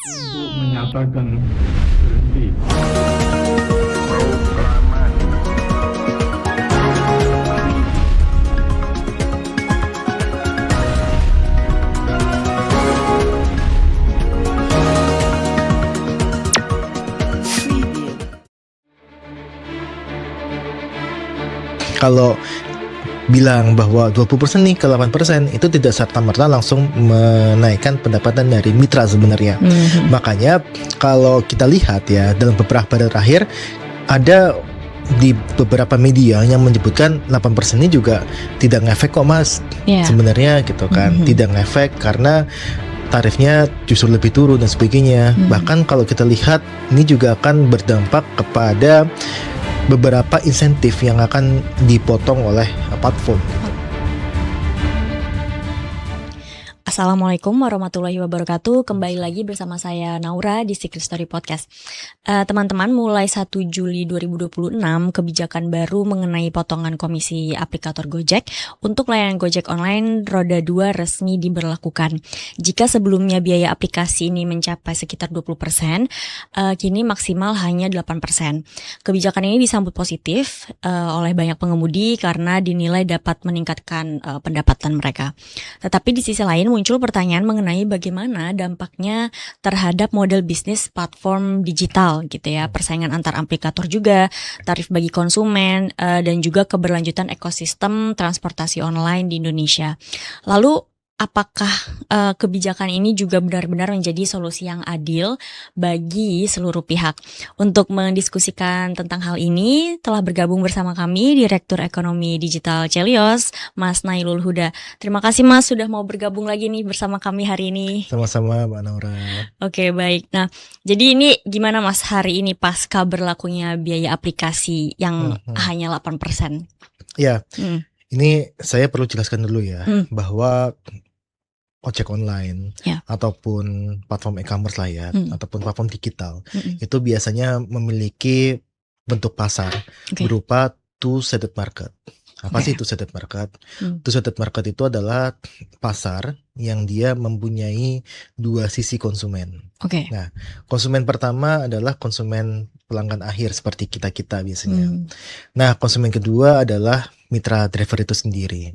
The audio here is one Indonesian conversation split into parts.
untuk menyatakan berhenti. Kalau bilang bahwa 20% nih ke 8% itu tidak serta-merta langsung menaikkan pendapatan dari mitra sebenarnya. Makanya kalau kita lihat ya dalam beberapa hari terakhir ada di beberapa media yang menyebutkan 8% ini juga tidak ngefek kok mas. Sebenarnya gitu kan, tidak ngefek karena tarifnya justru lebih turun dan sebagainya. Bahkan kalau kita lihat ini juga akan berdampak kepada beberapa insentif yang akan dipotong oleh platform. Assalamualaikum warahmatullahi wabarakatuh. Kembali lagi bersama saya Naura di Secret Story Podcast. Teman-teman, mulai 1 Juli 2026 kebijakan baru mengenai potongan komisi aplikator Gojek untuk layanan Gojek online roda 2 resmi diberlakukan. Jika sebelumnya biaya aplikasi ini mencapai sekitar 20%, kini maksimal hanya 8%. Kebijakan ini disambut positif oleh banyak pengemudi karena dinilai dapat meningkatkan pendapatan mereka. Tetapi di sisi lain muncul pertanyaan mengenai bagaimana dampaknya terhadap model bisnis platform digital gitu ya, persaingan antar aplikator juga, tarif bagi konsumen, dan juga keberlanjutan ekosistem transportasi online di Indonesia. Lalu apakah kebijakan ini juga benar-benar menjadi solusi yang adil bagi seluruh pihak? Untuk mendiskusikan tentang hal ini telah bergabung bersama kami Direktur Ekonomi Digital Celios, Mas Nailul Huda. Terima kasih Mas sudah mau bergabung lagi nih bersama kami hari ini. Sama-sama Mbak Naura. Oke, baik. Nah, jadi ini gimana Mas hari ini pasca berlakunya biaya aplikasi yang hanya 8%? Ya, ini saya perlu jelaskan dulu ya bahwa ojek online ataupun platform e-commerce lah ya, ataupun platform digital itu biasanya memiliki bentuk pasar berupa two-sided market. Apa sih two-sided market? Two-sided market itu adalah pasar yang dia mempunyai dua sisi konsumen. Nah, konsumen pertama adalah konsumen pelanggan akhir seperti kita biasanya. Nah, konsumen kedua adalah mitra driver itu sendiri.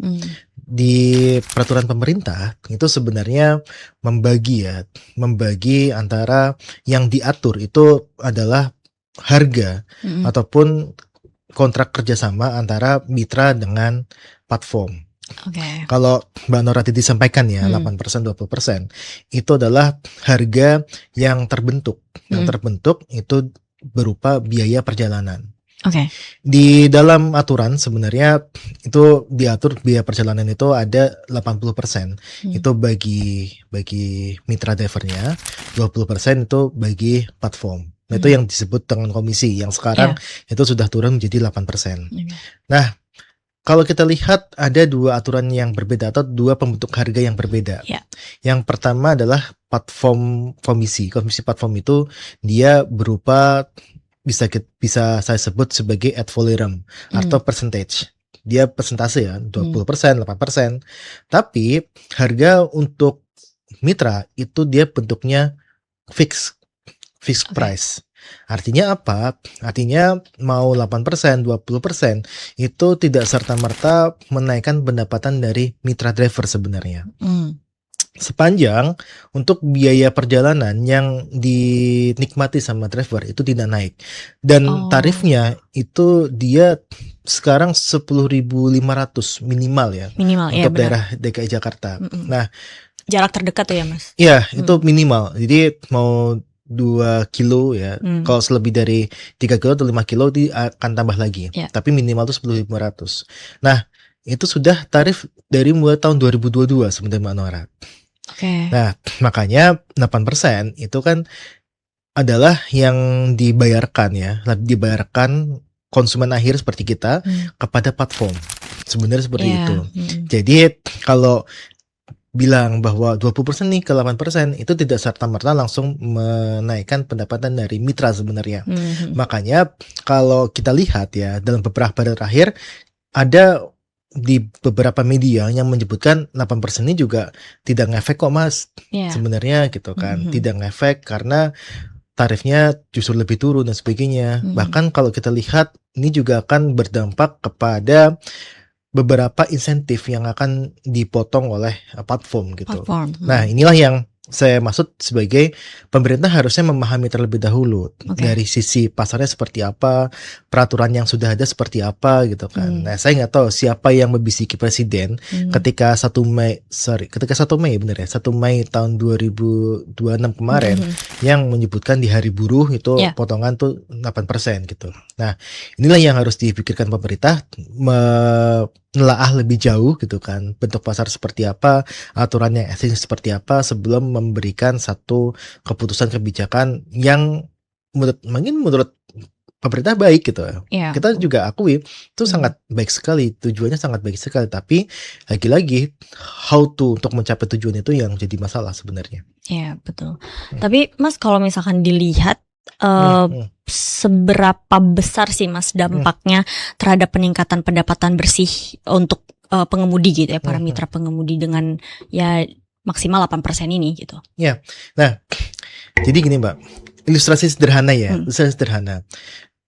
Di peraturan pemerintah itu sebenarnya membagi antara yang diatur itu adalah harga ataupun kontrak kerjasama antara mitra dengan platform. Kalau Mbak Nora tadi sampaikan ya 8%, 20% itu adalah harga yang terbentuk. Yang terbentuk itu berupa biaya perjalanan. Di dalam aturan sebenarnya itu diatur biaya perjalanan itu ada 80% itu bagi mitra drivernya, 20% itu bagi platform. Nah, itu yang disebut dengan komisi yang sekarang itu sudah turun menjadi 8%. Nah, kalau kita lihat ada dua aturan yang berbeda atau dua pembentuk harga yang berbeda. Yang pertama adalah platform komisi. Komisi platform itu dia berupa bisa saya sebut sebagai ad valorem atau percentage. Dia persentase ya, 20%, 8%. Tapi harga untuk mitra itu dia bentuknya fixed price. Artinya apa? Artinya mau 8%, 20% itu tidak serta-merta menaikkan pendapatan dari mitra driver sebenarnya. Sepanjang untuk biaya perjalanan yang dinikmati sama driver itu tidak naik. Dan tarifnya itu dia sekarang 10.500 minimal ya. Untuk daerah DKI Jakarta. Nah, jarak terdekat tuh ya Mas? Iya, itu minimal. Jadi mau 2 kilo ya. Kalau lebih dari 3 kilo atau 5 kilo akan tambah lagi. Tapi minimal itu 10.500. Nah, itu sudah tarif dari mulai tahun 2022 sebenarnya Mbak Nora. Nah, makanya 8% itu kan adalah yang dibayarkan konsumen akhir seperti kita kepada platform. Sebenarnya seperti itu. Jadi kalau bilang bahwa 20% nih ke 8% itu tidak serta-merta langsung menaikkan pendapatan dari mitra sebenarnya. Makanya kalau kita lihat ya dalam beberapa hari terakhir ada di beberapa media yang menyebutkan 8% ini juga tidak ngefek kok Mas. Sebenarnya gitu kan. Tidak ngefek karena tarifnya justru lebih turun dan sebagainya. Bahkan kalau kita lihat ini juga akan berdampak kepada beberapa insentif yang akan dipotong oleh platform gitu. Nah, inilah yang saya maksud sebagai pemerintah harusnya memahami terlebih dahulu dari sisi pasarnya seperti apa, peraturan yang sudah ada seperti apa gitu kan. Nah, saya nggak tahu siapa yang membisiki presiden ketika 1 Mei benar ya, 1 Mei tahun 2026 kemarin yang menyebutkan di hari buruh itu potongan tuh 8% gitu. Nah, inilah yang harus dipikirkan pemerintah, menelaah lebih jauh gitu kan, bentuk pasar seperti apa, aturan yang asing seperti apa sebelum memberikan satu keputusan kebijakan yang menurut pemerintah baik gitu. Kita juga akui itu sangat baik sekali, tujuannya sangat baik sekali, tapi lagi-lagi untuk mencapai tujuan itu yang jadi masalah sebenarnya. Iya, betul. Tapi Mas kalau misalkan dilihat seberapa besar sih Mas dampaknya terhadap peningkatan pendapatan bersih untuk pengemudi gitu ya, para mitra pengemudi dengan ya maksimal 8% ini gitu. Ya. Nah, jadi gini Mbak, ilustrasi sederhana ya, ilustrasi sederhana.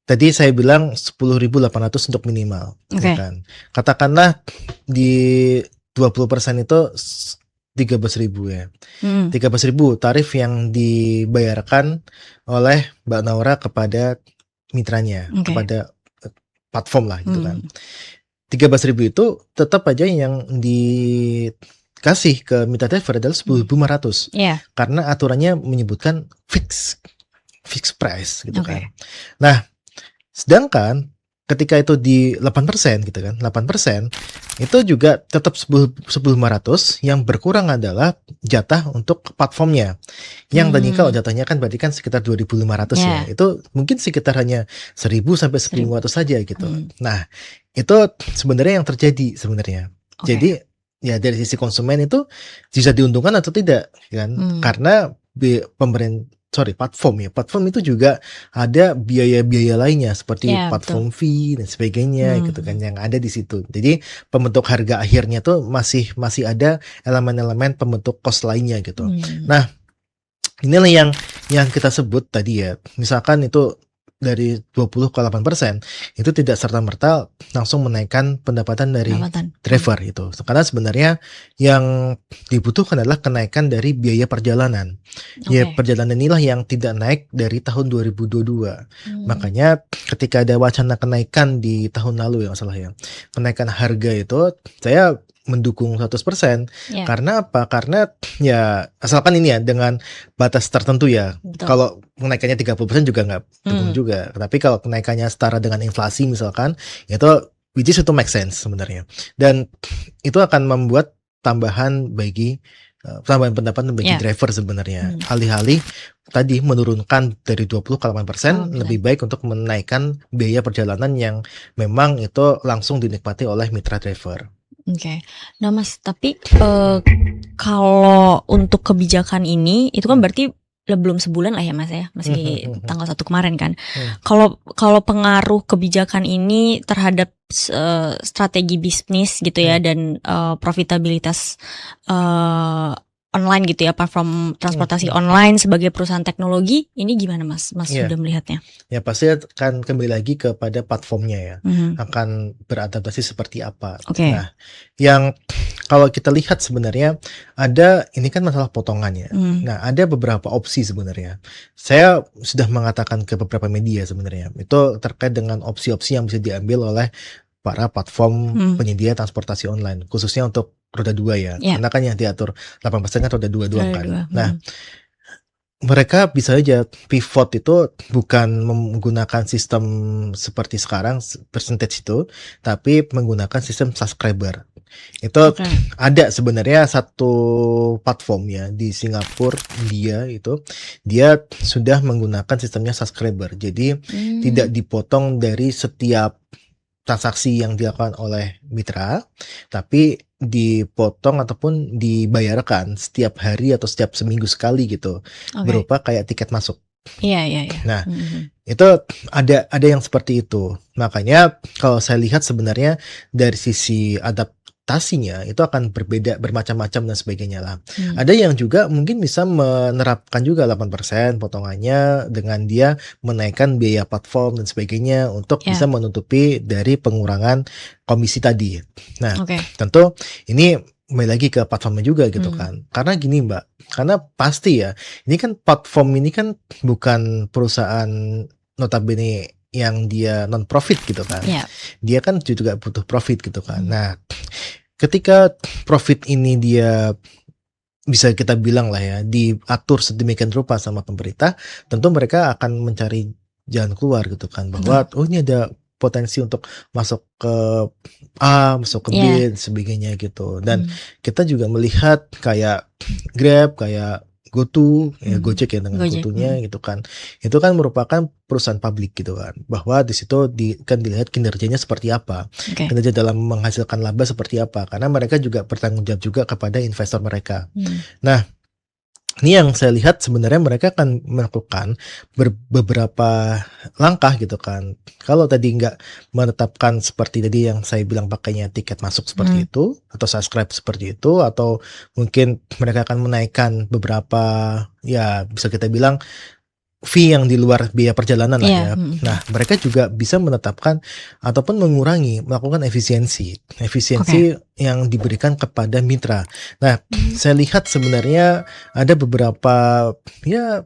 Tadi saya bilang 10.800 untuk minimal, ya kan. Katakanlah di 20% itu 13.000 ya. 13.000 tarif yang dibayarkan oleh Mbak Naura kepada mitranya, kepada platform lah gitu kan. 13.000 itu tetap aja yang dikasih ke mitra driver adalah 10.500. Karena aturannya menyebutkan fix price gitu kan. Nah, sedangkan ketika itu di 8% gitu kan, 8% itu juga tetap 10.500, yang berkurang adalah jatah untuk platformnya. Yang tadi kalau jatahnya kan berarti kan sekitar 2.500 ya. Itu mungkin sekitar hanya 1.000 sampai 1.500 saja gitu. Nah, itu sebenarnya yang terjadi sebenarnya. Jadi ya dari sisi konsumen itu bisa diuntungkan atau tidak kan? Karena platform itu juga ada biaya-biaya lainnya seperti platform fee dan sebagainya gitu kan yang ada di situ. Jadi pembentuk harga akhirnya tuh masih ada elemen-elemen pembentuk cost lainnya gitu. Nah, inilah yang kita sebut tadi ya. Misalkan itu dari 20 ke 8%, itu tidak serta-merta langsung menaikkan pendapatan dari driver itu. Karena sebenarnya yang dibutuhkan adalah kenaikan dari biaya perjalanan. Ya, perjalanan inilah yang tidak naik dari tahun 2022. Makanya ketika ada wacana kenaikan di tahun lalu ya masalah ya, kenaikan harga itu saya mendukung 100%. Karena apa? Karena ya asalkan ini ya dengan batas tertentu ya. Kalau kenaikannya 30% juga nggak dukung juga. Tapi kalau kenaikannya setara dengan inflasi misalkan, itu which is itu make sense sebenarnya. Dan itu akan membuat tambahan pendapatan bagi driver sebenarnya. Alih-alih tadi menurunkan dari 20 ke 8%, lebih baik untuk menaikkan biaya perjalanan yang memang itu langsung dinikmati oleh mitra driver. Nah Mas, tapi kalau untuk kebijakan ini itu kan berarti belum sebulan lah ya Mas ya, masih tanggal 1 kemarin kan. Kalau pengaruh kebijakan ini terhadap strategi bisnis gitu ya dan profitabilitas online gitu ya, platform transportasi online sebagai perusahaan teknologi, ini gimana Mas sudah melihatnya? Ya pasti akan kembali lagi kepada platformnya ya, akan beradaptasi seperti apa. Nah, yang kalau kita lihat sebenarnya ini kan masalah potongannya. Nah, ada beberapa opsi sebenarnya. Saya sudah mengatakan ke beberapa media sebenarnya, itu terkait dengan opsi-opsi yang bisa diambil oleh para platform penyedia transportasi online, khususnya untuk roda 2 ya. Karena kan yang diatur 8% kan roda 2 doang kan. Nah, mereka bisa aja pivot itu bukan menggunakan sistem seperti sekarang percentage itu, tapi menggunakan sistem subscriber. Itu ada sebenarnya satu platform ya di Singapura, India itu dia sudah menggunakan sistemnya subscriber. Jadi tidak dipotong dari setiap transaksi yang dilakukan oleh mitra, tapi dipotong ataupun dibayarkan setiap hari atau setiap seminggu sekali gitu, berupa kayak tiket masuk. Iya. Nah, itu ada yang seperti itu. Makanya kalau saya lihat sebenarnya dari sisi adaptasinya itu akan berbeda, bermacam-macam dan sebagainya lah. Ada yang juga mungkin bisa menerapkan juga 8% potongannya dengan dia menaikkan biaya platform dan sebagainya untuk bisa menutupi dari pengurangan komisi tadi. Nah, tentu ini kembali lagi ke platformnya juga gitu kan. Karena gini Mbak, karena pasti ya, ini kan platform ini kan bukan perusahaan notabene yang dia non profit gitu kan. Dia kan juga butuh profit gitu kan. Nah, ketika profit ini dia bisa kita bilang lah ya diatur sedemikian rupa sama pemerintah, tentu mereka akan mencari jalan keluar gitu kan, bahwa oh ini ada potensi untuk masuk ke A, masuk ke B, sebagainya gitu. Dan kita juga melihat kayak Grab, kayak GoTo, ya Gojek ya dengan GoTo-nya gitu kan. Itu kan merupakan perusahaan publik gitu kan. Bahwa di situ kan dilihat kinerjanya seperti apa. Kinerja dalam menghasilkan laba seperti apa. Karena mereka juga bertanggung jawab juga kepada investor mereka. Nah, ini yang saya lihat sebenarnya mereka akan melakukan beberapa langkah gitu kan. Kalau tadi nggak menetapkan seperti tadi yang saya bilang pakainya tiket masuk seperti itu, atau subscribe seperti itu, atau mungkin mereka akan menaikkan beberapa, ya bisa kita bilang fee yang di luar biaya perjalanan lah ya. Nah, mereka juga bisa menetapkan ataupun melakukan efisiensi yang diberikan kepada mitra. Nah, saya lihat sebenarnya ada beberapa ya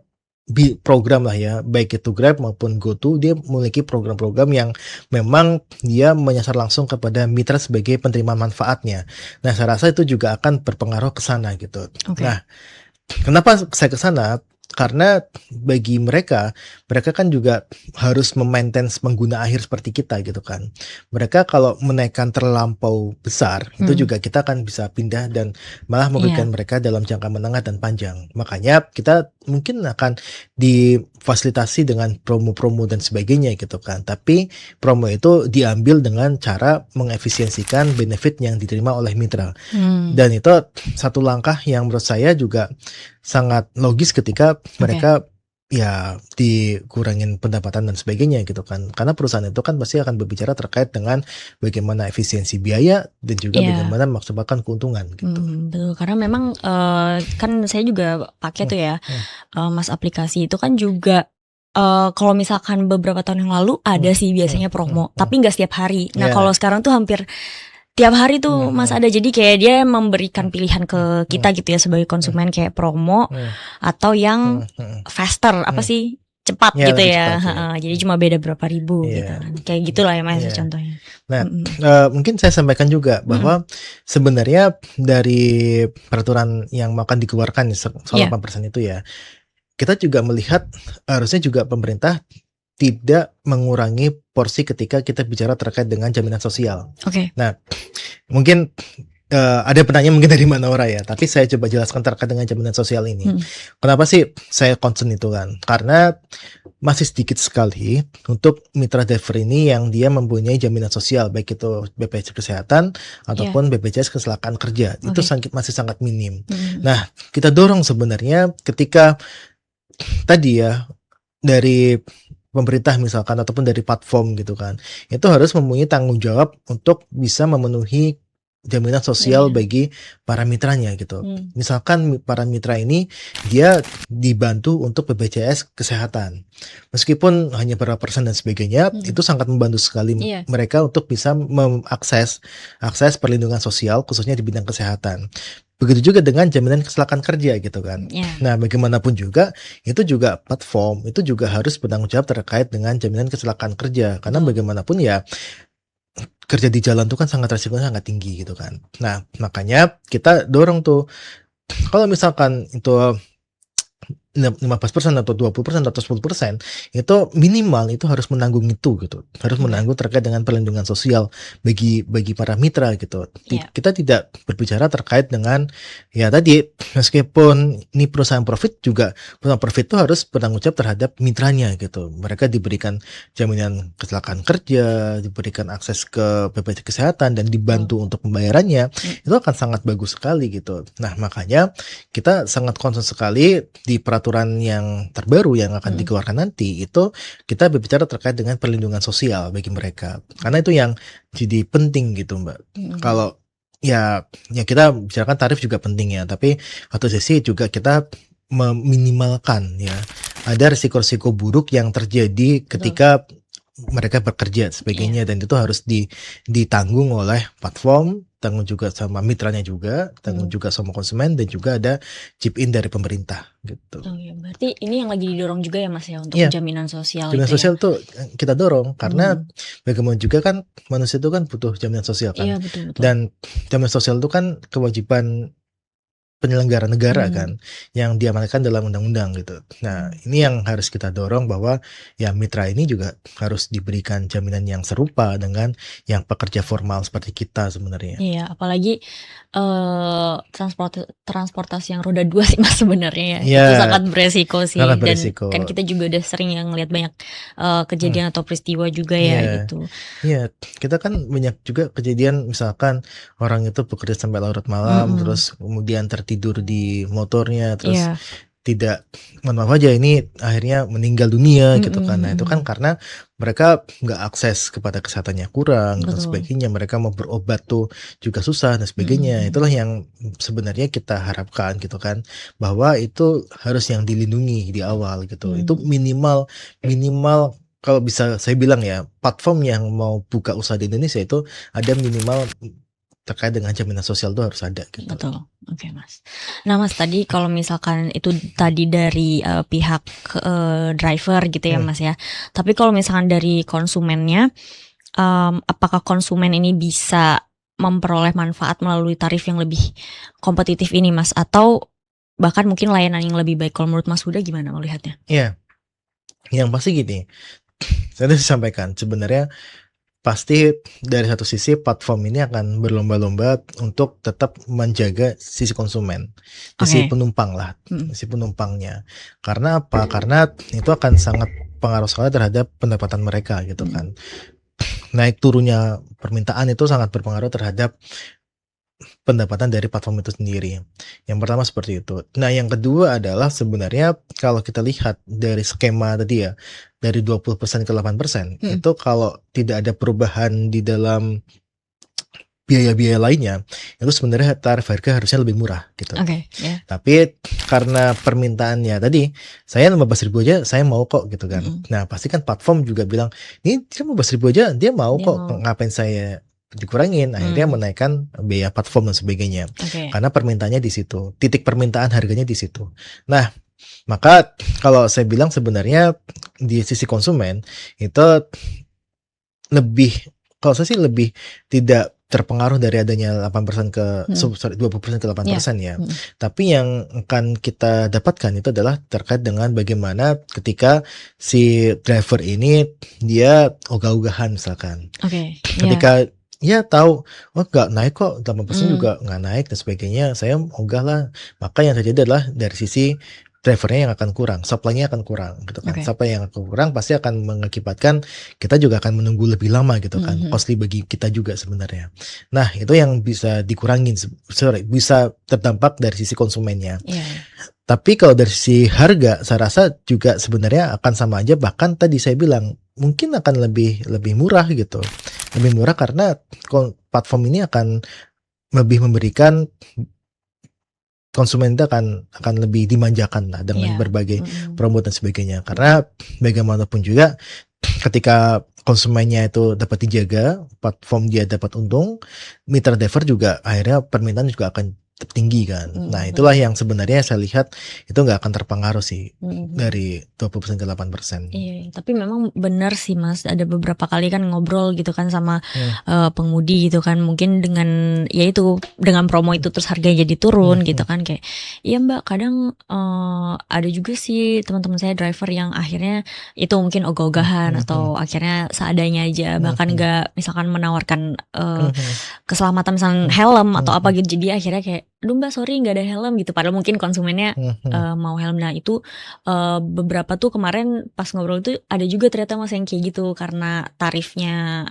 program lah ya, baik itu Grab maupun GoTo, dia memiliki program-program yang memang dia menyasar langsung kepada mitra sebagai penerima manfaatnya. Nah, saya rasa itu juga akan berpengaruh ke sana gitu. Nah, kenapa saya ke sana? Karena bagi mereka kan juga harus memaintain pengguna akhir seperti kita gitu kan. Mereka kalau menaikkan terlampau besar, itu juga kita akan bisa pindah dan malah merugikan mereka dalam jangka menengah dan panjang. Makanya kita mungkin akan difasilitasi dengan promo-promo dan sebagainya gitu kan. Tapi promo itu diambil dengan cara mengefisiensikan benefit yang diterima oleh mitra. Dan itu satu langkah yang menurut saya juga sangat logis ketika mereka ya dikurangin pendapatan dan sebagainya gitu kan. Karena perusahaan itu kan pasti akan berbicara terkait dengan bagaimana efisiensi biaya dan juga bagaimana maksimalkan keuntungan gitu. Betul, karena memang kan saya juga pakai tuh ya Mas aplikasi itu kan juga kalau misalkan beberapa tahun yang lalu ada sih biasanya promo, tapi nggak setiap hari. Nah kalau sekarang tuh hampir tiap hari tuh Mas ada, jadi kayak dia memberikan pilihan ke kita gitu ya sebagai konsumen, kayak promo atau yang faster, apa sih, cepat gitu ya. Jadi cuma beda berapa ribu gitu kan. Kayak gitulah ya Mas contohnya. Nah, mungkin saya sampaikan juga bahwa sebenarnya dari peraturan yang akan dikeluarkan soal 8% itu ya, kita juga melihat harusnya juga pemerintah tidak mengurangi porsi ketika kita bicara terkait dengan jaminan sosial. Nah, mungkin ada penanya mungkin dari Naura ya, tapi saya coba jelaskan terkait dengan jaminan sosial ini. Kenapa sih saya concern itu kan? Karena masih sedikit sekali untuk mitra driver ini yang dia mempunyai jaminan sosial, baik itu BPJS Kesehatan ataupun BPJS Kecelakaan Kerja. Itu masih sangat minim. Nah, kita dorong sebenarnya ketika tadi ya dari pemerintah misalkan ataupun dari platform gitu kan, itu harus mempunyai tanggung jawab untuk bisa memenuhi jaminan sosial bagi para mitranya gitu. Misalkan para mitra ini dia dibantu untuk BPJS Kesehatan, meskipun hanya berapa persen dan sebagainya, itu sangat membantu sekali mereka untuk bisa mengakses perlindungan sosial khususnya di bidang kesehatan. Begitu juga dengan jaminan kecelakaan kerja gitu kan. Nah, bagaimanapun juga itu juga platform itu juga harus bertanggung jawab terkait dengan jaminan kecelakaan kerja, karena bagaimanapun ya kerja di jalan itu kan resikonya sangat tinggi gitu kan. Nah, makanya kita dorong tuh kalau misalkan itu 15% atau 20% atau 10% itu minimal itu harus menanggung itu gitu. Harus menanggung terkait dengan perlindungan sosial bagi para mitra gitu. Kita tidak berbicara terkait dengan ya tadi, meskipun ini perusahaan profit juga, perusahaan profit itu harus bertanggung jawab terhadap mitranya gitu. Mereka diberikan jaminan kecelakaan kerja, diberikan akses ke BPJS Kesehatan dan dibantu untuk pembayarannya. Itu akan sangat bagus sekali gitu. Nah, makanya kita sangat concern sekali di peraturan peraturan yang terbaru yang akan dikeluarkan nanti itu kita berbicara terkait dengan perlindungan sosial bagi mereka. Karena itu yang jadi penting gitu, Mbak. Kalau ya kita bicarakan tarif juga penting ya, tapi satu sisi juga kita meminimalkan ya ada risiko-risiko buruk yang terjadi ketika mereka bekerja sebagainya, dan itu harus ditanggung oleh platform, tanggung juga sama mitranya juga, tanggung juga sama konsumen, dan juga ada chip in dari pemerintah gitu. Oh iya, berarti ini yang lagi didorong juga ya Mas ya untuk jaminan sosial. Jaminan sosial tuh kita dorong karena bagaimana juga kan manusia itu kan butuh jaminan sosial kan. Iya, betul. Dan jaminan sosial itu kan kewajiban penyelenggara negara kan yang diamanatkan dalam undang-undang gitu. Nah, ini yang harus kita dorong bahwa ya mitra ini juga harus diberikan jaminan yang serupa dengan yang pekerja formal seperti kita sebenarnya. Iya, apalagi transportasi yang roda 2 sih Mas sebenarnya ya. Itu sangat beresiko sih, sangat beresiko. Dan kan kita juga udah sering yang ngelihat banyak kejadian atau peristiwa juga ya gitu. Iya, kita kan banyak juga kejadian misalkan orang itu bekerja sampai larut malam terus kemudian tertidur di motornya terus tidak, mohon maaf aja ini akhirnya meninggal dunia gitu kan. Nah itu kan karena mereka nggak akses kepada kesehatannya kurang dan sebagainya, mereka mau berobat tuh juga susah dan sebagainya. Itulah yang sebenarnya kita harapkan gitu kan, bahwa itu harus yang dilindungi di awal gitu. Itu minimal kalau bisa saya bilang ya, platform yang mau buka usaha di Indonesia itu ada minimal terkait dengan jaminan sosial itu harus ada gitu. Betul. Oke, Mas. Nah, Mas, tadi kalau misalkan itu tadi dari pihak driver gitu ya, Mas ya. Tapi kalau misalkan dari konsumennya, apakah konsumen ini bisa memperoleh manfaat melalui tarif yang lebih kompetitif ini, Mas? Atau bahkan mungkin layanan yang lebih baik? Kalau menurut Mas Huda gimana melihatnya? Iya. Yang pasti gini, saya tadi sampaikan sebenarnya pasti dari satu sisi platform ini akan berlomba-lomba untuk tetap menjaga sisi konsumen, sisi penumpang lah, sisi penumpangnya. Karena apa? Karena itu akan sangat pengaruh sekali terhadap pendapatan mereka gitu kan. Naik turunnya permintaan itu sangat berpengaruh terhadap pendapatan dari platform itu sendiri. Yang pertama seperti itu. Nah, yang kedua adalah sebenarnya kalau kita lihat dari skema tadi ya, dari 20% ke 8%, itu kalau tidak ada perubahan di dalam biaya-biaya lainnya, itu sebenarnya tarif harga harusnya lebih murah gitu. Tapi karena permintaannya tadi, saya 15.000 aja saya mau kok gitu kan. Nah, pasti kan platform juga bilang, ini 15.000 aja dia mau kok, ngapain saya dikurangin, akhirnya menaikkan biaya platform dan sebagainya. Karena permintaannya di situ, titik permintaan harganya di situ. Nah, maka kalau saya bilang sebenarnya di sisi konsumen itu lebih, kalau saya sih lebih tidak terpengaruh dari adanya 8% ke 20% ke 8% ya. Tapi yang akan kita dapatkan itu adalah terkait dengan bagaimana ketika si driver ini dia ogah-ogahan misalkan. Ketika ya tahu, nggak naik kok, 8% juga nggak naik dan sebagainya, saya ogah lah. Maka yang terjadi adalah dari sisi drivernya yang akan kurang, supply-nya akan kurang gitu kan. Supply yang akan kurang pasti akan mengakibatkan kita juga akan menunggu lebih lama gitu kan. Costly bagi kita juga sebenarnya. Nah, itu yang bisa dikurangin, bisa terdampak dari sisi konsumennya. Tapi kalau dari sisi harga, saya rasa juga sebenarnya akan sama aja, bahkan tadi saya bilang mungkin akan lebih murah gitu. Lebih murah karena platform ini akan lebih memberikan konsumen itu akan lebih dimanjakan lah dengan berbagai promo dan sebagainya. Karena bagaimanapun juga ketika konsumennya itu dapat dijaga, platform dia dapat untung, mitra driver juga akhirnya permintaan juga akan tinggi kan. Nah, itulah yang sebenarnya saya lihat itu nggak akan terpengaruh sih dari 20% ke 8%. Iya, tapi memang benar sih Mas, ada beberapa kali kan ngobrol gitu kan sama pengemudi gitu kan, mungkin dengan ya itu dengan promo itu terus harganya jadi turun gitu kan, kayak iya Mbak, kadang ada juga sih teman-teman saya driver yang akhirnya itu mungkin ogah-ogahan atau akhirnya seadanya aja, bahkan nggak misalkan menawarkan keselamatan misalnya helm atau apa gitu, jadi akhirnya kayak aduh Mbak sorry nggak ada helm gitu, padahal mungkin konsumennya mau helm. Nah itu beberapa tuh kemarin pas ngobrol itu ada juga ternyata Mas yang kayak gitu, karena tarifnya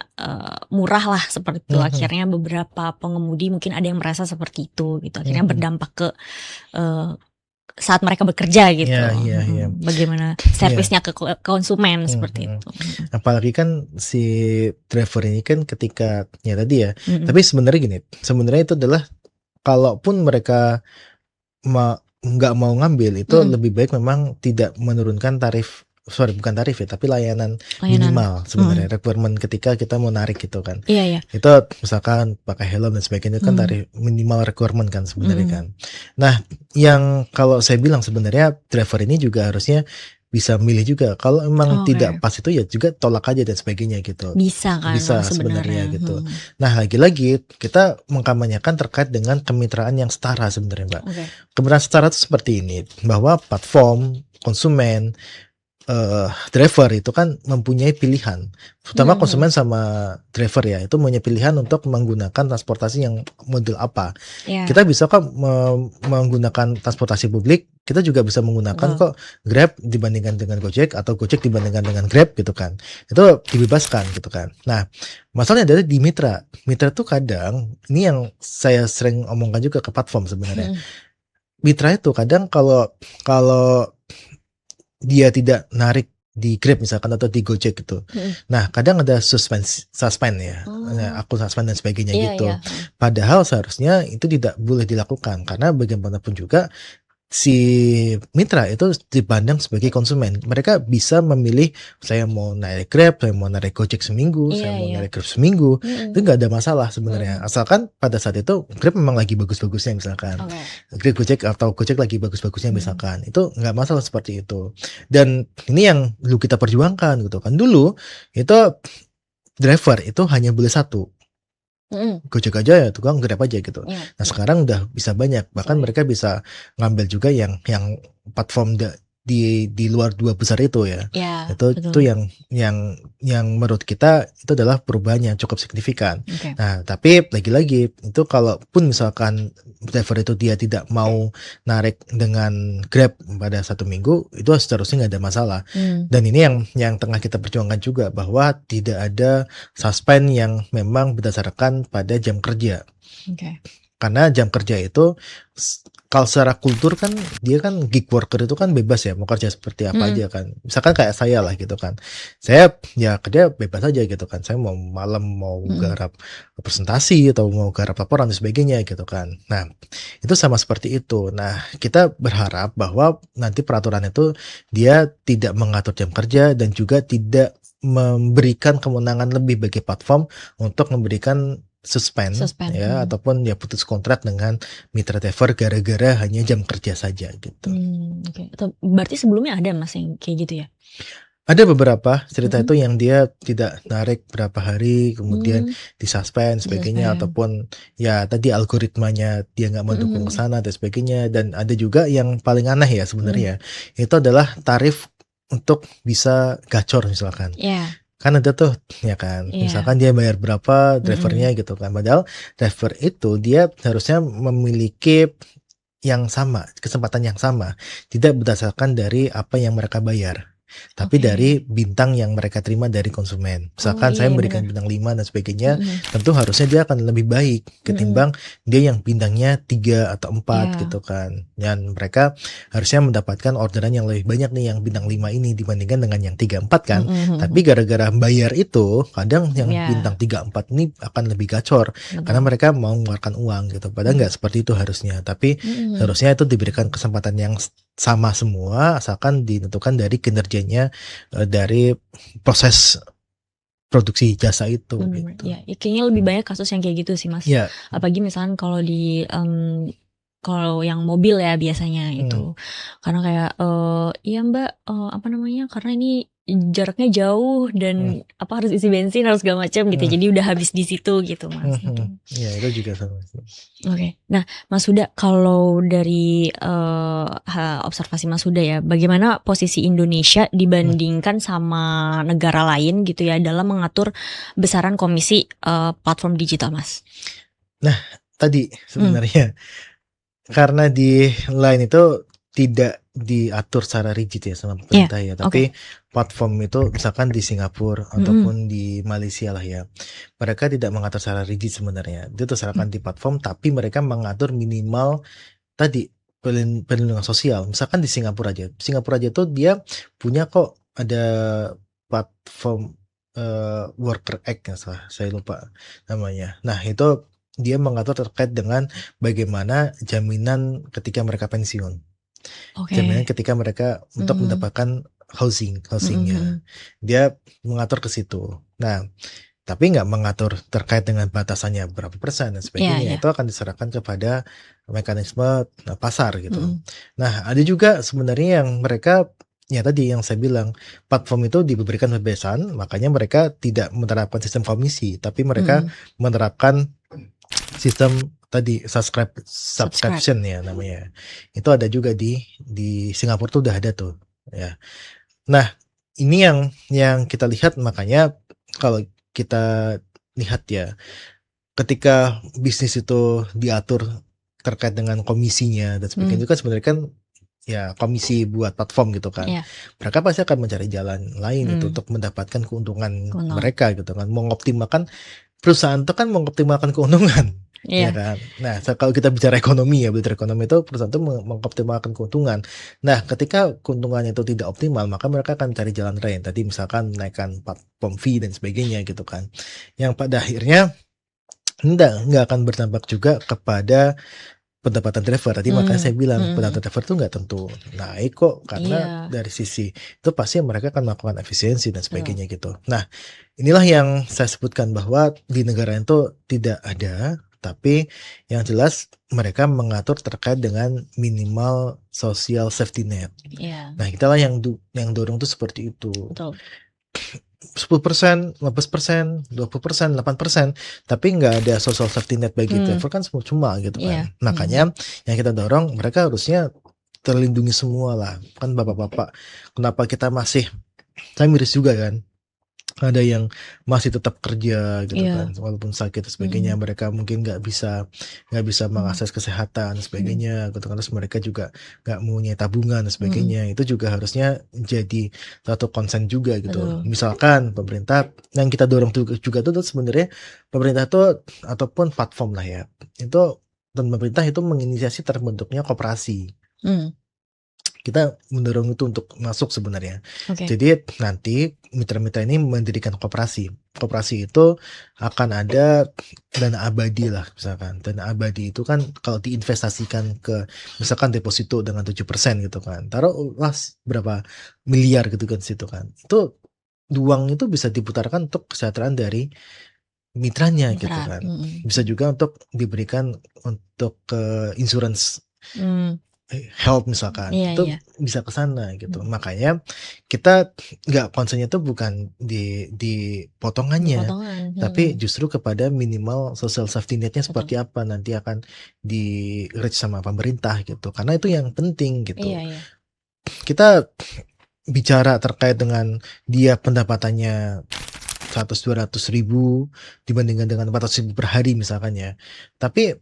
murah lah seperti itu. Akhirnya beberapa pengemudi mungkin ada yang merasa seperti itu gitu, akhirnya berdampak ke saat mereka bekerja gitu. Iya. Bagaimana servisnya ke konsumen seperti itu. Apalagi kan si driver ini kan ketika ya tadi ya. Tapi sebenarnya gini, sebenarnya itu adalah kalaupun mereka nggak mau ngambil itu lebih baik memang tidak menurunkan bukan tarif ya, tapi layanan minimal sebenarnya requirement ketika kita mau narik gitu kan. Iya. Itu misalkan pakai helm dan sebagainya kan tarif minimal requirement kan sebenarnya kan. Nah, yang kalau saya bilang sebenarnya driver ini juga harusnya bisa milih juga. Kalau emang tidak pas itu ya juga tolak aja dan sebagainya gitu. Bisa kan sebenarnya gitu. Nah, lagi-lagi kita mengkampanyekan terkait dengan kemitraan yang setara sebenarnya, Mbak. Kemitraan setara itu seperti ini, bahwa platform, konsumen, driver itu kan mempunyai pilihan, terutama konsumen sama driver ya, itu punya pilihan untuk menggunakan transportasi yang model apa. Kita bisa kok menggunakan transportasi publik, kita juga bisa menggunakan kok Grab dibandingkan dengan Gojek atau Gojek dibandingkan dengan Grab gitu kan. Itu dibebaskan gitu kan. Nah, masalahnya adalah di mitra. Mitra tuh kadang, ini yang saya sering omongkan juga ke platform sebenarnya. Mitra itu kadang kalau dia tidak narik di Grab misalkan atau di Gojek gitu. Nah, kadang ada suspend ya. Akun suspend dan sebagainya gitu. Padahal seharusnya itu tidak boleh dilakukan karena bagaimanapun juga si mitra itu dipandang sebagai konsumen. Mereka bisa memilih, saya mau naik Grab, saya mau naik Gojek seminggu, saya mau naik Grab seminggu. Itu nggak ada masalah sebenarnya. Asalkan pada saat itu Grab memang lagi bagus-bagusnya misalkan. Grab Gojek atau Gojek lagi bagus-bagusnya misalkan. Itu nggak masalah seperti itu. Dan ini yang dulu kita perjuangkan gitu kan. Dulu itu driver itu hanya boleh satu. Gojek aja ya, tukang Grab aja gitu. Nah, sekarang udah bisa banyak, bahkan mereka bisa ngambil juga yang platform di luar dua besar itu ya. Itu yang menurut kita itu adalah perubahan yang cukup signifikan. Nah, tapi lagi-lagi itu kalaupun misalkan driver itu dia tidak mau narik dengan Grab pada 1 minggu, itu seterusnya nggak ada masalah. Dan ini yang tengah kita perjuangkan juga, bahwa tidak ada suspend yang memang berdasarkan pada jam kerja. Karena jam kerja itu kalau secara kultur kan dia kan gig worker itu kan bebas ya, mau kerja seperti apa aja kan. Misalkan kayak saya lah gitu kan. Saya ya kerja bebas aja gitu kan. Saya mau malam mau garap presentasi atau mau garap laporan dan sebagainya gitu kan. Nah, itu sama seperti itu. Nah, kita berharap bahwa nanti peraturan itu dia tidak mengatur jam kerja dan juga tidak memberikan kewenangan lebih bagi platform untuk memberikan suspend ya, ataupun ya putus kontrak dengan mitra driver gara-gara hanya jam kerja saja gitu. Atau berarti sebelumnya ada Mas yang kayak gitu ya? Ada beberapa cerita itu yang dia tidak narik berapa hari kemudian disuspend sebagainya, ataupun ya tadi algoritmanya dia nggak mendukung ke sana dan sebagainya. Dan ada juga yang paling aneh ya sebenarnya, itu adalah tarif untuk bisa gacor misalkan. Kan ada tuh ya kan, misalkan dia bayar berapa drivernya gitu kan, padahal driver itu dia harusnya memiliki yang sama, kesempatan yang sama, tidak berdasarkan dari apa yang mereka bayar, tapi dari bintang yang mereka terima dari konsumen. Misalkan saya memberikan bintang 5 dan sebagainya, tentu harusnya dia akan lebih baik ketimbang dia yang bintangnya 3 atau 4 gitu kan. Dan mereka harusnya mendapatkan orderan yang lebih banyak nih yang bintang 5 ini dibandingkan dengan yang 3, 4 kan. Tapi gara-gara bayar itu, kadang yang bintang 3, 4 ini akan lebih gacor karena mereka mau mengeluarkan uang gitu. Padahal nggak seperti itu harusnya. Tapi harusnya itu diberikan kesempatan yang sama semua, asalkan ditentukan dari kinerjanya dari proses produksi jasa itu gitu. Ya, kayaknya lebih banyak kasus yang kayak gitu sih Mas. Apalagi misalkan kalau di kalau yang mobil ya biasanya itu, karena kayak iya Mbak, apa namanya, karena ini jaraknya jauh dan apa harus isi bensin harus segala macam gitu, jadi udah habis di situ gitu Mas. Iya, itu juga sama. Nah Mas Huda, kalau dari observasi Mas Huda ya, bagaimana posisi Indonesia dibandingkan sama negara lain gitu ya dalam mengatur besaran komisi platform digital Mas? Nah tadi sebenarnya karena di lain itu tidak diatur secara rigid ya sama pemerintah ya, tapi platform itu misalkan di Singapura ataupun di Malaysia lah ya, mereka tidak mengatur secara rigid sebenarnya. Itu terserahkan di platform, tapi mereka mengatur minimal tadi perlindungan sosial. Misalkan di Singapura aja tuh dia punya kok ada platform Worker Act yang salah, saya lupa namanya. Nah itu dia mengatur terkait dengan bagaimana jaminan ketika mereka pensiun, jaminan ketika mereka untuk mendapatkan housingnya. Dia mengatur ke situ. Nah tapi nggak mengatur terkait dengan batasannya berapa persen dan sebagainya. Itu akan diserahkan kepada mekanisme pasar gitu. Nah ada juga sebenarnya yang mereka ya tadi yang saya bilang, platform itu diberikan kebebasan, makanya mereka tidak menerapkan sistem komisi, tapi mereka menerapkan sistem tadi subscription ya namanya. Itu ada juga di Singapura tuh udah ada tuh ya. Nah ini yang kita lihat, makanya kalau kita lihat ya, ketika bisnis itu diatur terkait dengan komisinya dan sebagainya, itu kan sebenarnya kan ya komisi buat platform gitu kan. Mereka pasti akan mencari jalan lain itu untuk mendapatkan keuntungan mereka gitu kan. Mengoptimalkan perusahaan itu kan mengoptimalkan keuntungan. Ya kan. Nah, kalau kita bicara ekonomi ya, bicara ekonomi itu perusahaan itu mengoptimalkan keuntungan. Nah, ketika keuntungannya itu tidak optimal, maka mereka akan cari jalan lain. Tadi misalkan menaikkan platform fee dan sebagainya gitu kan. Yang pada akhirnya enggak akan berdampak juga kepada pendapatan driver. Tadi makanya saya bilang pendapatan driver itu nggak tentu naik kok, karena dari sisi itu pasti mereka akan melakukan efisiensi dan sebagainya gitu. Nah inilah yang saya sebutkan bahwa di negara itu tidak ada, tapi yang jelas mereka mengatur terkait dengan minimal social safety net. Nah itulah yang dorong tuh seperti itu. 10%, 15%, 20%, 8%, tapi nggak ada social safety net bagi driver kan semua cuma gitu kan. Makanya yang kita dorong mereka harusnya terlindungi semua lah. Kan bapak-bapak, kenapa kita masih, saya miris juga kan, ada yang masih tetap kerja gitu kan, walaupun sakit dan sebagainya. Mereka mungkin nggak bisa mengakses kesehatan dan sebagainya gitu kan. Terus mereka juga nggak punya tabungan dan sebagainya. Itu juga harusnya jadi satu concern juga gitu. Misalkan pemerintah, yang kita dorong juga tuh sebenarnya pemerintah tuh ataupun platform lah ya, itu, dan pemerintah itu menginisiasi terbentuknya koperasi. Kita mendorong itu untuk masuk sebenarnya. Jadi nanti mitra-mitra ini mendirikan koperasi. Koperasi itu akan ada dana abadi lah misalkan. Dana abadi itu kan kalau diinvestasikan ke misalkan deposito dengan 7% gitu kan. Taruhlah berapa miliar gitu kan situ kan. Itu uang itu bisa diputarkan untuk kesejahteraan dari mitranya gitu kan. Bisa juga untuk diberikan untuk insurance health misalkan, bisa ke sana gitu. Makanya kita nggak concernnya tuh bukan di potongannya, tapi justru kepada minimal social safety netnya seperti apa nanti akan di reach sama pemerintah gitu. Karena itu yang penting gitu. Kita bicara terkait dengan dia pendapatannya 100-200 ribu dibandingkan dengan 400 ribu per hari misalkan ya. Tapi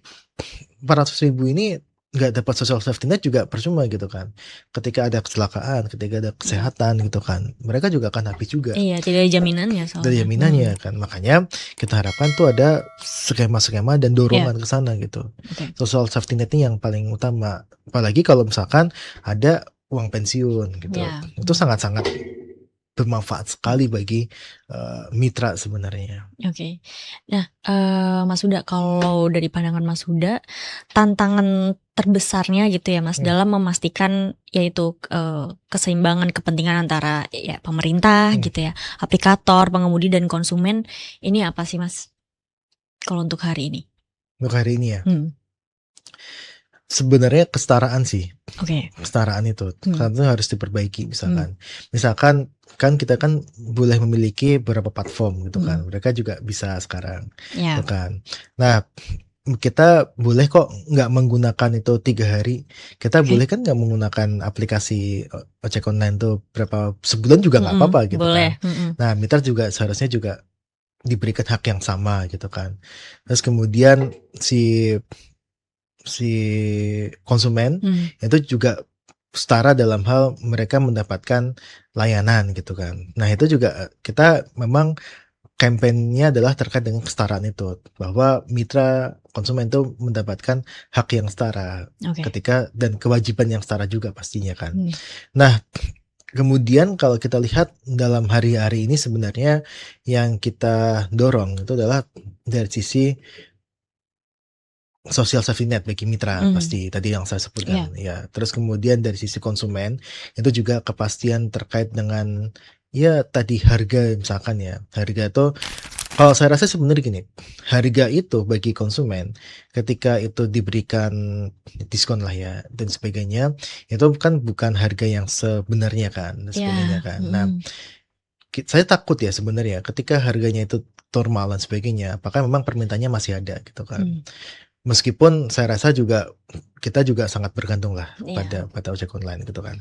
400 ribu ini nggak dapat social safety net juga percuma gitu kan. Ketika ada kecelakaan, ketika ada kesehatan gitu kan, mereka juga akan habis juga. Tidak ada jaminannya soalnya. Tidak ada jaminannya kan. Makanya kita harapkan tuh ada skema-skema dan dorongan ke sana gitu. Social safety net ini yang paling utama. Apalagi kalau misalkan ada uang pensiun gitu. Itu sangat-sangat bermanfaat sekali bagi mitra sebenarnya. Nah, Mas Huda, kalau dari pandangan Mas Huda, tantangan terbesarnya gitu ya Mas dalam memastikan yaitu keseimbangan kepentingan antara ya pemerintah gitu ya, aplikator, pengemudi dan konsumen, ini apa sih Mas? Kalau untuk hari ini? Untuk hari ini ya. Sebenarnya kesetaraan sih. Kesetaraan itu harus diperbaiki misalkan. Misalkan kan kita kan boleh memiliki beberapa platform gitu kan. Mereka juga bisa sekarang. Gitu kan. Nah, kita boleh kok nggak menggunakan itu 3 hari. Kita boleh kan nggak menggunakan aplikasi ojek online tuh berapa sebulan juga nggak apa-apa gitu kan. Nah, mitra juga seharusnya juga diberikan hak yang sama gitu kan. Terus kemudian si konsumen itu juga setara dalam hal mereka mendapatkan layanan gitu kan. Nah itu juga kita memang kampanyenya adalah terkait dengan kesetaraan itu, bahwa mitra konsumen itu mendapatkan hak yang setara ketika dan kewajiban yang setara juga pastinya kan. Nah, kemudian kalau kita lihat dalam hari-hari ini sebenarnya yang kita dorong itu adalah dari sisi social safety net bagi mitra, pasti tadi yang saya sebutkan ya. Terus kemudian dari sisi konsumen itu juga kepastian terkait dengan ya tadi harga, misalkan ya, harga itu kalau saya rasa sebenarnya gini, harga itu bagi konsumen ketika itu diberikan diskon lah ya dan sebagainya, itu kan bukan harga yang sebenarnya kan dan sebagainya kan. Nah, saya takut ya sebenarnya ketika harganya itu normal dan sebagainya, apakah memang permintaannya masih ada gitu kan. Meskipun saya rasa juga kita juga sangat bergantung lah pada ojek online gitu kan.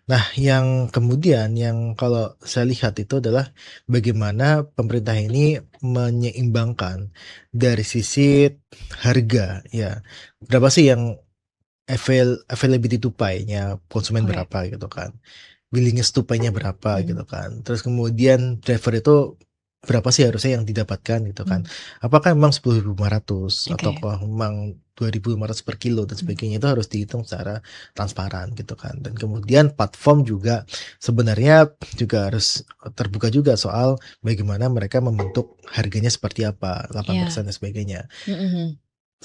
Nah, yang kemudian yang kalau saya lihat itu adalah bagaimana pemerintah ini menyeimbangkan dari sisi harga ya. Berapa sih yang availability to pay-nya konsumen berapa gitu kan. Willingness to pay-nya berapa gitu kan. Terus kemudian driver itu berapa sih harusnya yang didapatkan gitu kan. Apakah memang 10.500 atau memang 2.500 per kilo dan sebagainya, itu harus dihitung secara transparan gitu kan. Dan kemudian platform juga sebenarnya juga harus terbuka juga soal bagaimana mereka membentuk harganya seperti apa, 8% dan sebagainya.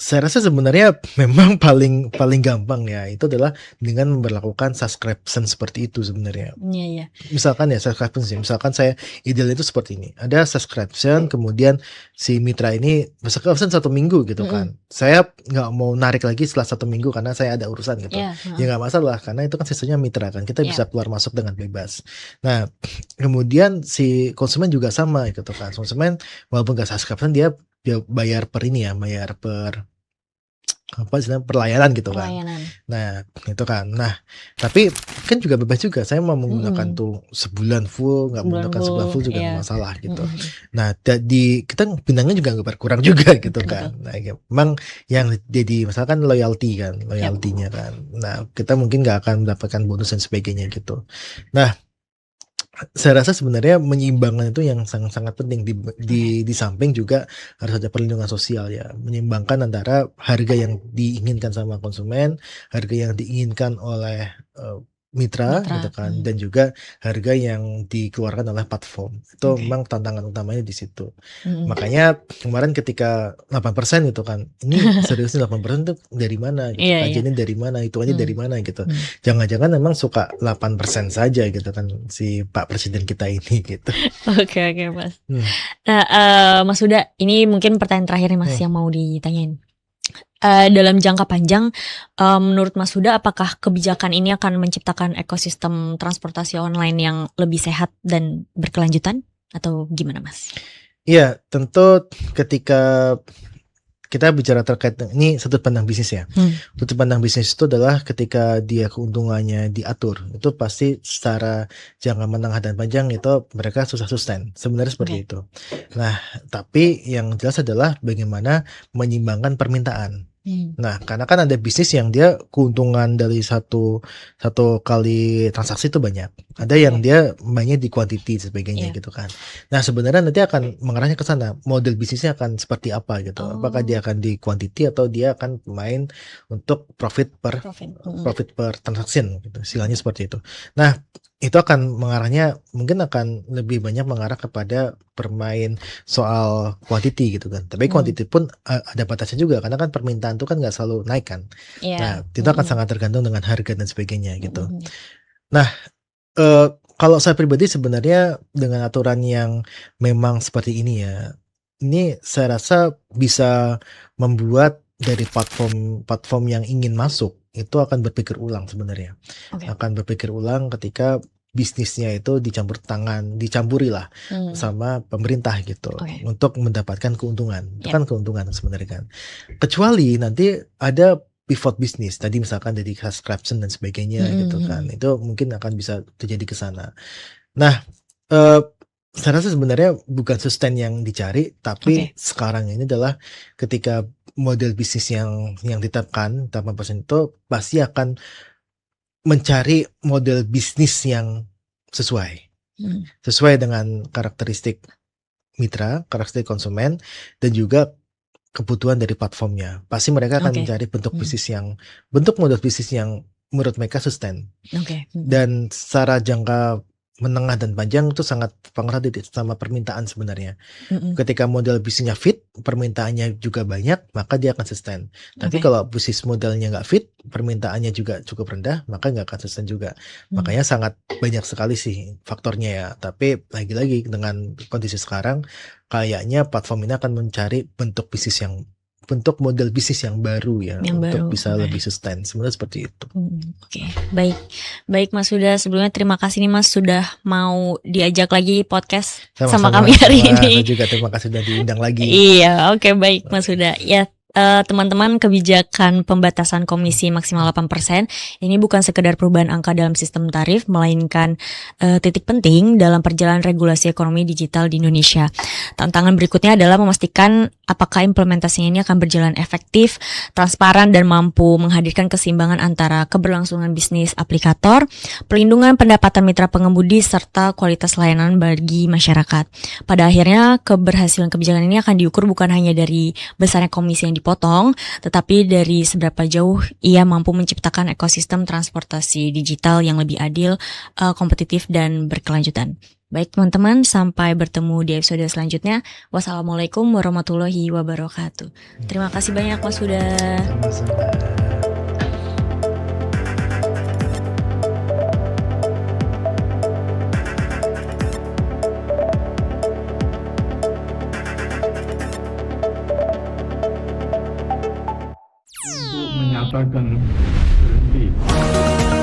Saya rasa sebenarnya memang paling gampang ya itu adalah dengan memberlakukan subscription seperti itu sebenarnya. Misalkan ya subscription, misalkan saya ideal itu seperti ini. Ada subscription, kemudian si mitra ini subscription 1 minggu gitu kan. Saya nggak mau narik lagi setelah 1 minggu karena saya ada urusan gitu. Ya nggak masalah karena itu kan sistemnya mitra kan. Kita bisa keluar masuk dengan bebas. Nah, kemudian si konsumen juga sama gitu kan. Konsumen walaupun nggak subscription dia bayar per ini ya, bayar per apa istilahnya pelayanan gitu kan. Nah, itu kan. Nah, tapi kan juga bebas juga. Saya mau menggunakan tuh sebulan full, nggak menggunakan sebulan full juga nggak masalah gitu. Nah, kita bintangnya juga nggak berkurang juga gitu kan. Nah, memang yang jadi misalkan loyalty kan, loyalty-nya kan. Nah, kita mungkin nggak akan mendapatkan bonus dan sebagainya gitu. Nah, saya rasa sebenarnya menyeimbangkan itu yang sangat-sangat penting di samping juga harus ada perlindungan sosial ya, menyeimbangkan antara harga yang diinginkan sama konsumen, harga yang diinginkan oleh mitra gitu kan, dan juga harga yang dikeluarkan oleh platform. Itu memang tantangan utamanya di situ. Makanya kemarin ketika 8% gitu kan, ini seriusnya 8% itu dari mana gitu, kajiannya dari mana, hitungannya dari mana gitu. Jangan-jangan memang suka 8% saja gitu kan si Pak Presiden kita ini gitu. Oke Mas. Nah, Mas Huda, ini mungkin pertanyaan terakhir nih Mas yang mau ditanyain. Dalam jangka panjang, menurut Mas Huda, apakah kebijakan ini akan menciptakan ekosistem transportasi online yang lebih sehat dan berkelanjutan, atau gimana Mas? Iya, tentu ketika kita bicara terkait ini sudut pandang bisnis ya. Sudut pandang bisnis itu adalah ketika dia keuntungannya diatur, itu pasti secara jangka menengah dan panjang itu mereka susah sustain. Sebenarnya seperti itu. Nah, tapi yang jelas adalah bagaimana menyeimbangkan permintaan. Nah, karena kan ada bisnis yang dia keuntungan dari satu kali transaksi itu banyak. Ada yang dia mainnya di quantity sebagainya gitu kan. Nah, sebenarnya nanti akan mengarahnya ke sana. Model bisnisnya akan seperti apa gitu. Apakah dia akan di quantity atau dia akan main untuk profit per transaction gitu. Istilahnya seperti itu. Nah, itu akan mengarahnya mungkin akan lebih banyak mengarah kepada bermain soal quantity gitu kan. Tapi quantity pun ada batasnya juga karena kan permintaan itu kan nggak selalu naik kan. Nah, itu akan sangat tergantung dengan harga dan sebagainya gitu. Nah, kalau saya pribadi sebenarnya dengan aturan yang memang seperti ini ya, ini saya rasa bisa membuat dari platform yang ingin masuk itu akan berpikir ulang sebenarnya. Akan berpikir ulang ketika bisnisnya itu dicampuri lah sama pemerintah gitu untuk mendapatkan keuntungan. Itu kan keuntungan sebenarnya kan. Kecuali nanti ada pivot bisnis tadi misalkan dari subscription dan sebagainya gitu kan. Itu mungkin akan bisa terjadi ke sana. Nah, saya rasa sebenarnya bukan sustain yang dicari, tapi sekarang ini adalah ketika model bisnis yang ditetapkan 8% itu pasti akan mencari model bisnis yang sesuai dengan karakteristik mitra, karakteristik konsumen, dan juga kebutuhan dari platformnya. Pasti mereka akan mencari bentuk model bisnis yang menurut mereka sustain. Dan secara jangka menengah dan panjang itu sangat pengaruh sama permintaan sebenarnya. Ketika model bisnisnya fit, permintaannya juga banyak, maka dia akan sustain. Tapi kalau bisnis modelnya nggak fit, permintaannya juga cukup rendah, maka nggak akan sustain juga. Makanya sangat banyak sekali sih faktornya ya. Tapi lagi-lagi dengan kondisi sekarang, kayaknya platform ini akan mencari bentuk model bisnis yang baru ya, untuk bisa lebih sustain. Sebenarnya seperti itu. Baik Mas Huda, sebelumnya terima kasih nih Mas sudah mau diajak lagi podcast sama kami hari ini. Juga terima kasih sudah diundang lagi. Iya, baik Mas Huda. Ya, teman-teman, kebijakan pembatasan komisi maksimal 8% ini bukan sekedar perubahan angka dalam sistem tarif, melainkan titik penting dalam perjalanan regulasi ekonomi digital di Indonesia. Tantangan berikutnya adalah memastikan apakah implementasinya ini akan berjalan efektif, transparan, dan mampu menghadirkan keseimbangan antara keberlangsungan bisnis aplikator, pelindungan pendapatan mitra pengemudi, serta kualitas layanan bagi masyarakat. Pada akhirnya, keberhasilan kebijakan ini akan diukur bukan hanya dari besarnya komisi yang dipotong, tetapi dari seberapa jauh ia mampu menciptakan ekosistem transportasi digital yang lebih adil, kompetitif, dan berkelanjutan. Baik teman-teman, sampai bertemu di episode selanjutnya. Wassalamualaikum warahmatullahi wabarakatuh. Terima kasih banyak Mas Huda. Untuk menyatakan berhenti.